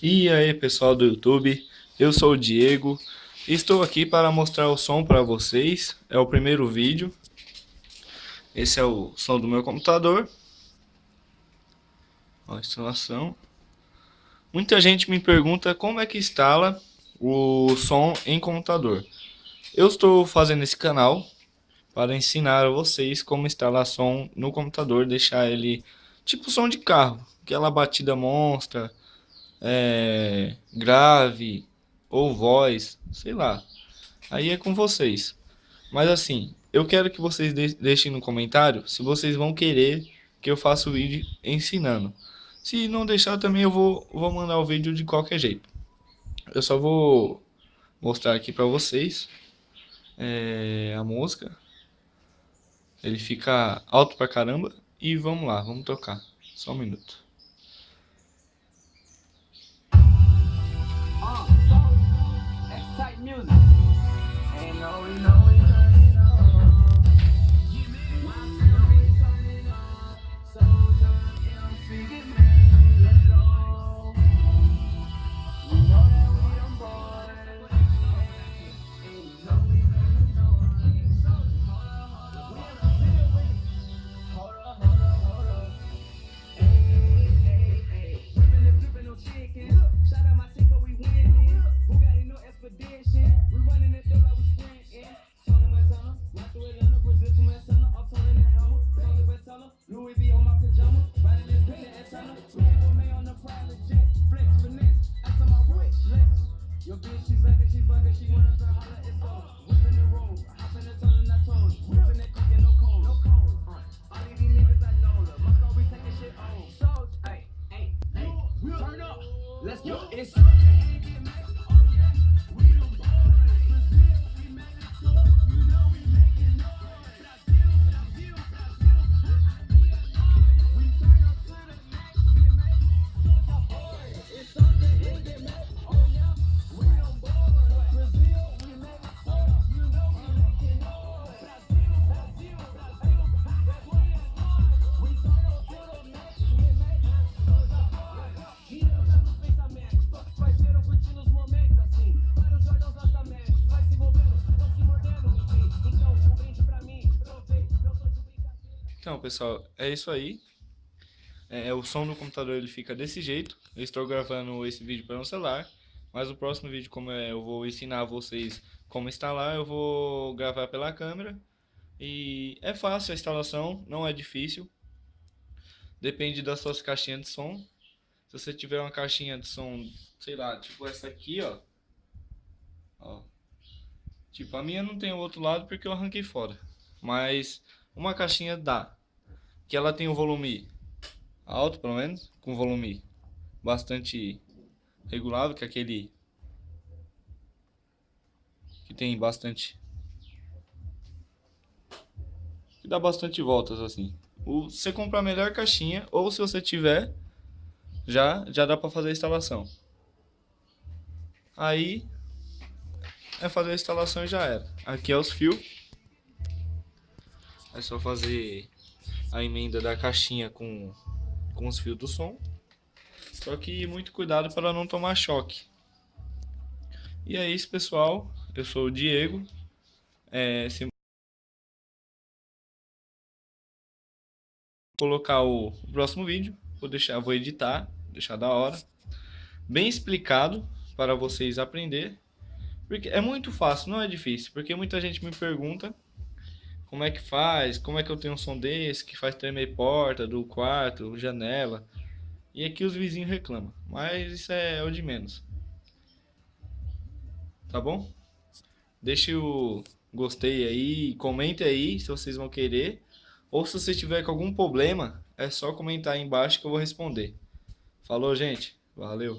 E aí, pessoal do YouTube, eu sou o Diego. Estou aqui para mostrar o som para vocês. É o primeiro vídeo. Esse é o som do meu computador. Ó, a instalação. Muita gente me pergunta como é que instala o som em computador. Eu estou fazendo esse canal para ensinar a vocês como instalar som no computador, deixar ele tipo som de carro, aquela batida monstra, grave ou voz, sei lá. Aí é com vocês. Mas assim, eu quero que vocês deixem no comentário se vocês vão querer que eu faça o vídeo ensinando. Se não deixar também eu vou mandar o vídeo de qualquer jeito. Eu só vou mostrar aqui pra vocês a música. Ele fica alto pra caramba. E vamos lá, vamos tocar. Só um minuto. Então, pessoal, é isso aí. O som do computador ele fica desse jeito. Eu estou gravando esse vídeo para um celular, mas o próximo vídeo, como eu vou ensinar vocês como instalar, eu vou gravar pela câmera. E é fácil a instalação, não é difícil. Depende das suas caixinhas de som. Se você tiver uma caixinha de som, sei lá, tipo essa aqui, ó. Tipo, a minha não tem o outro lado porque eu arranquei fora. Mas uma caixinha dá. Que ela tem o volume alto, pelo menos, com volume bastante regulável, que é aquele que tem bastante, que dá bastante voltas assim. Você comprar a melhor caixinha, ou se você tiver, já dá para fazer a instalação. Aí é fazer a instalação e já era. Aqui é os fios. É só fazer a emenda da caixinha com os fios do som. Só que muito cuidado para não tomar choque. E é isso, pessoal. Eu sou o Diego. Se colocar o próximo vídeo, vou editar, deixar da hora, bem explicado para vocês aprender. Porque é muito fácil, não é difícil. Porque muita gente me pergunta como é que faz, como é que eu tenho um som desse que faz tremer porta do quarto, janela. E aqui os vizinhos reclamam. Mas isso é o de menos. Tá bom? Deixe o gostei aí, comente aí se vocês vão querer. Ou se você tiver com algum problema, é só comentar aí embaixo que eu vou responder. Falou, gente. Valeu.